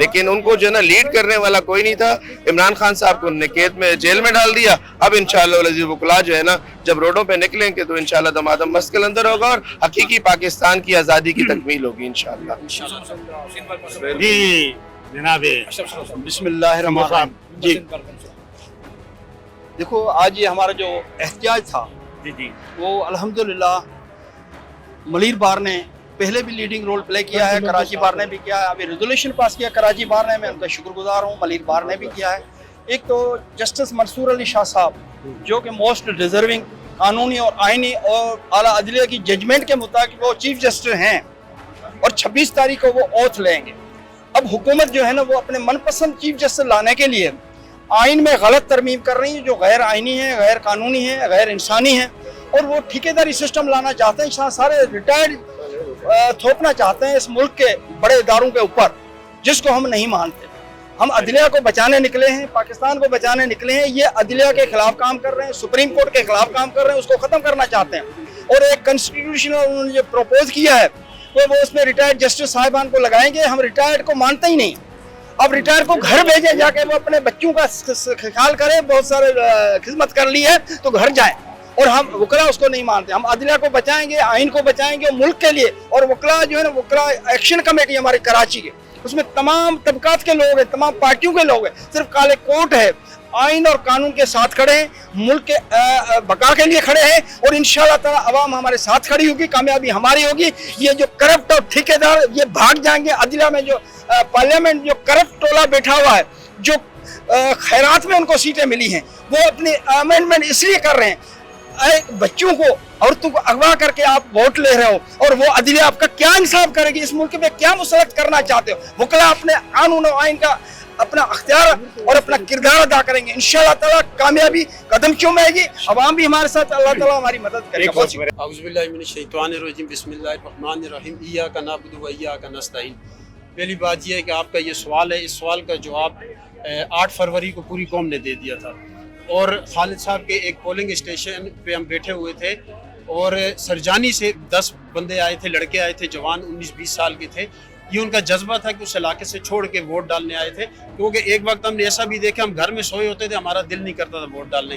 لیکن ان کو جو ہے نا لیڈ کرنے والا کوئی نہیں تھا. عمران خان صاحب کو قید میں جیل میں ڈال دیا. اب انشاءاللہ العزیز وکلا جو ہے نا جب روڈوں پہ نکلیں گے تو انشاءاللہ دمادم مست کے اندر ہوگا اور حقیقی پاکستان کی آزادی کی تکمیل ہوگی انشاءاللہ. جی جناب بسم اللہ الرحمن الرحیم. جی دیکھو آج یہ ہمارا جو احتجاج تھا جی وہ الحمدللہ ملیر بار نے پہلے بھی لیڈنگ رول پلے کیا ہے, کراچی بار نے بھی کیا ہے, ابھی ریزولوشن پاس کیا کراچی بار نے, میں ان کا شکر گزار ہوں. ملیر بار نے بھی کیا ہے. ایک تو جسٹس منصور علی شاہ صاحب جو کہ موسٹ ڈیزرونگ قانونی اور آئینی اور اعلیٰ عدلیہ کی ججمنٹ کے مطابق وہ چیف جسٹس ہیں اور 26 تاریخ کو وہ اوتھ لیں گے. اب حکومت جو ہے نا وہ اپنے من پسند چیف جسٹس لانے کے لیے آئین میں غلط ترمیم کر رہی ہے جو غیر آئینی ہے, غیر قانونی ہے, غیر انسانی ہے, اور وہ ٹھیکیداری سسٹم لانا چاہتے ہیں. سارے ریٹائرڈ تھوپنا چاہتے ہیں اس ملک کے بڑے اداروں کے اوپر, جس کو ہم نہیں مانتے. ہم عدلیہ کو بچانے نکلے ہیں, پاکستان کو بچانے نکلے ہیں. یہ عدلیہ کے خلاف کام کر رہے ہیں, سپریم کورٹ کے خلاف کام کر رہے ہیں, اس کو ختم کرنا چاہتے ہیں. اور ایک کنسٹیٹیوشن انہوں نے جو پروپوز کیا ہے وہ اس میں ریٹائرڈ جسٹس صاحبان کو لگائیں گے. ہم ریٹائرڈ کو مانتے ہی نہیں. اب ریٹائر کو گھر بھیجیں جا کے وہ اپنے بچوں کا خیال کریں, بہت سارے خدمت کر لی ہے تو گھر جائیں. اور ہم وکلا اس کو نہیں مانتے. ہم عدلیہ کو بچائیں گے, آئین کو بچائیں گے ملک کے لیے. اور وکلا جو ہے نا وکلا ایکشن کمیٹی ہماری کراچی کے, اس میں تمام طبقات کے لوگ ہیں, تمام پارٹیوں کے لوگ ہیں. صرف کالے کوٹ ہے, آئین اور قانون کے ساتھ کھڑے ہیں, ملک کے بقا کے لیے کھڑے ہیں. اور انشاءاللہ تعالی عوام ہمارے ساتھ کھڑی ہوگی, کامیابی ہماری ہوگی. یہ جو کرپٹ اور ٹھیکیدار یہ بھاگ جائیں گے. عدلیہ میں جو پارلیمنٹ جو کرپٹ ٹولہ بیٹھا ہوا ہے, جو خیرات میں ان کو سیٹیں ملی ہیں, وہ اپنی امینڈمنٹ اس لیے کر رہے ہیں بچوں کو عورتوں کو اغوا کر کے آپ ووٹ لے رہے ہو, اور وہ عدلیہ آپ کا کیا انصاف کرے گی؟ اس ملک میں کیا مسلط کرنا چاہتے ہو؟ وکلا اپنے قانون و آئین کا اپنا اختیار اور اپنا کردار ادا کریں گے. انشاءاللہ تعالی کامیابی قدم چومے گی. عوام بھی ہمارے ساتھ, اللہ تعالی ہماری مدد کرے گا. اعوذ باللہ من الشیطان الرجیم. بسم اللہ الرحمن الرحیم. ایاک نعبد و ایاک نستعین. پہلی بات یہ ہے کہ آپ کا یہ سوال ہے, اس سوال کا جواب 8 فروری کو پوری قوم نے دے دیا تھا. اور خالد صاحب کے ایک پولنگ اسٹیشن پہ ہم بیٹھے ہوئے تھے اور سرجانی سے 10 بندے آئے تھے, لڑکے آئے تھے, جوان 19-20 سال کے تھے. یہ ان کا جذبہ تھا کہ اس علاقے سے چھوڑ کے ووٹ ڈالنے آئے تھے, کیونکہ ایک وقت ہم نے ایسا بھی دیکھا ہم گھر میں سوئے ہوتے تھے, ہمارا دل نہیں کرتا تھا ووٹ ڈالنے.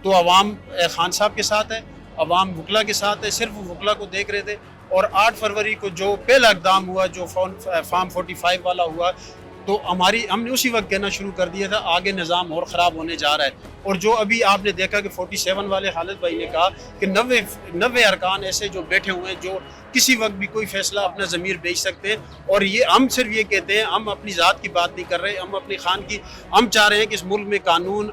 تو عوام خان صاحب کے ساتھ ہے, عوام وکلا کے ساتھ ہے, صرف وکلا کو دیکھ رہے تھے. اور 8 فروری کو جو پہلا اقدام ہوا, جو فارم 45 والا ہوا, تو ہم نے اسی وقت کہنا شروع کر دیا تھا آگے نظام اور خراب ہونے جا رہا ہے. اور جو ابھی آپ نے دیکھا کہ 47 والے خالد بھائی نے کہا کہ 90 ارکان ایسے جو بیٹھے ہوئے ہیں جو کسی وقت بھی کوئی فیصلہ اپنا ضمیر بیچ سکتے ہیں. اور یہ ہم صرف یہ کہتے ہیں, ہم اپنی ذات کی بات نہیں کر رہے, ہم اپنی خان کی, ہم چاہ رہے ہیں کہ اس ملک میں قانون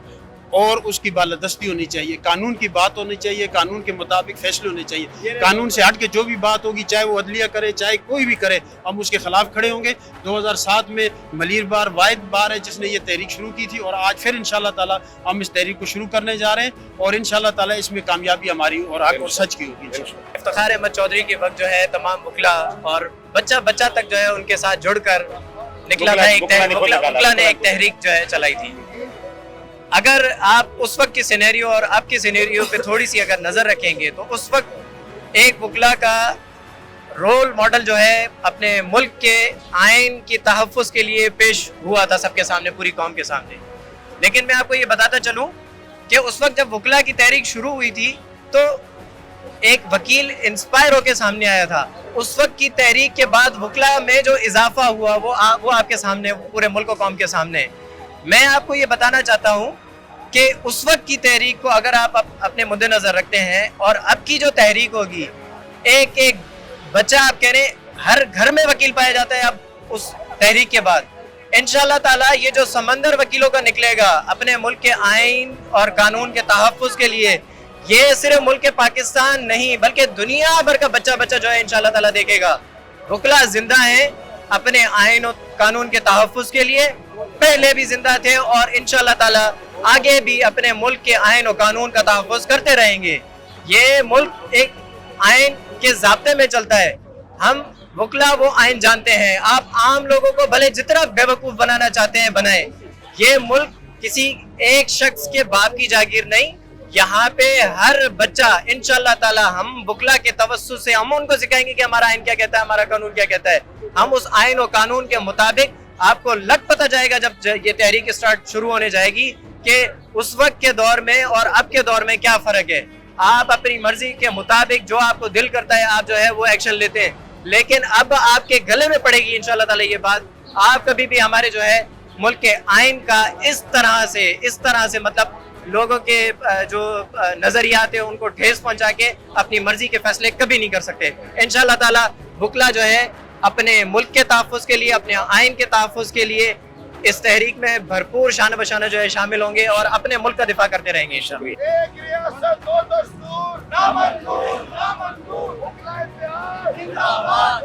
اور اس کی بالادستی ہونی چاہیے, قانون کی بات ہونی چاہیے, قانون کے مطابق فیصلے ہونے چاہیے. قانون سے ہٹ کے جو بھی بات ہوگی, چاہے وہ عدلیہ کرے چاہے کوئی بھی کرے, ہم اس کے خلاف کھڑے ہوں گے. 2007 میں ملیر بار واحد بار ہے جس نے یہ تحریک شروع کی تھی, اور آج پھر انشاءاللہ تعالی ہم اس تحریک کو شروع کرنے جا رہے ہیں, اور انشاءاللہ تعالی اس میں کامیابی ہماری اور حق اور سچ کی ہوگی. افتخار احمد چودھری کے وقت جو ہے تمام وکلا اور بچہ تک جو ہے ان کے ساتھ جڑ کر نکلا تھا. وکلا نے ایک تحریک جو ہے چلائی تھی. اگر آپ اس وقت کی سینیریو اور آپ کی سینیریو پہ تھوڑی سی اگر نظر رکھیں گے تو اس وقت ایک وکلا کا رول ماڈل جو ہے اپنے ملک کے آئین کی تحفظ کے لیے پیش ہوا تھا سب کے سامنے, پوری قوم کے سامنے. لیکن میں آپ کو یہ بتاتا چلوں کہ اس وقت جب وکلا کی تحریک شروع ہوئی تھی تو ایک وکیل انسپائر ہو کے سامنے آیا تھا. اس وقت کی تحریک کے بعد وکلا میں جو اضافہ ہوا وہ آپ کے سامنے, پورے ملک و قوم کے سامنے. میں آپ کو یہ بتانا چاہتا ہوں کہ اس وقت کی تحریک کو اگر آپ اپنے مد نظر رکھتے ہیں اور اب کی جو تحریک ہوگی, ایک بچہ آپ کہہ رہے ہیں ہر گھر میں وکیل پایا جاتا ہے اب اس تحریک کے بعد. انشاءاللہ تعالیٰ یہ جو سمندر وکیلوں کا نکلے گا اپنے ملک کے آئین اور قانون کے تحفظ کے لیے, یہ صرف ملک پاکستان نہیں بلکہ دنیا بھر کا بچہ جو ہے انشاءاللہ تعالیٰ دیکھے گا. وکلا زندہ ہیں اپنے آئین و قانون کے تحفظ کے لیے, پہلے بھی زندہ تھے اور انشاءاللہ تعالیٰ آگے بھی اپنے ملک کے آئین و قانون کا تحفظ کرتے رہیں گے. یہ ملک ایک آئین کے ضابطے میں چلتا ہے. ہم وکلا وہ آئین جانتے ہیں. آپ عام لوگوں کو بھلے جتنا بے وقوف بنانا چاہتے ہیں بنائیں. یہ ملک کسی ایک شخص کے باپ کی جاگیر نہیں. یہاں پہ ہر بچہ انشاءاللہ تعالی ہم وکلا کے توسط سے ہم ان کو سکھائیں گے کہ ہمارا آئین کیا کہتا ہے, ہمارا قانون کیا کہتا ہے. ہم اس آئین و قانون کے مطابق آپ کو لگ پتہ جائے گا جب یہ تحریک اسٹارٹ شروع ہونے جائے گی کہ اس وقت کے دور میں اور اب کے دور میں کیا فرق ہے. آپ اپنی مرضی کے مطابق جو آپ کو دل کرتا ہے آپ جو ہے وہ ایکشن لیتے ہیں, لیکن اب آپ کے گلے میں پڑے گی انشاءاللہ تعالی یہ بات. آپ کبھی بھی ہمارے جو ہے ملک کے آئین کا اس طرح سے مطلب لوگوں کے جو نظریات ہیں ان کو ٹھیس پہنچا کے اپنی مرضی کے فیصلے کبھی نہیں کر سکتے. انشاءاللہ تعالی بکلا جو ہے اپنے ملک کے تحفظ کے لیے, اپنے آئین کے تحفظ کے لیے اس تحریک میں بھرپور شانہ بشانہ جو ہے شامل ہوں گے اور اپنے ملک کا دفاع کرتے رہیں گے انشاءاللہ. ایک ریاست دو دستور نامنظور بکلا اتحاد زندہ باد.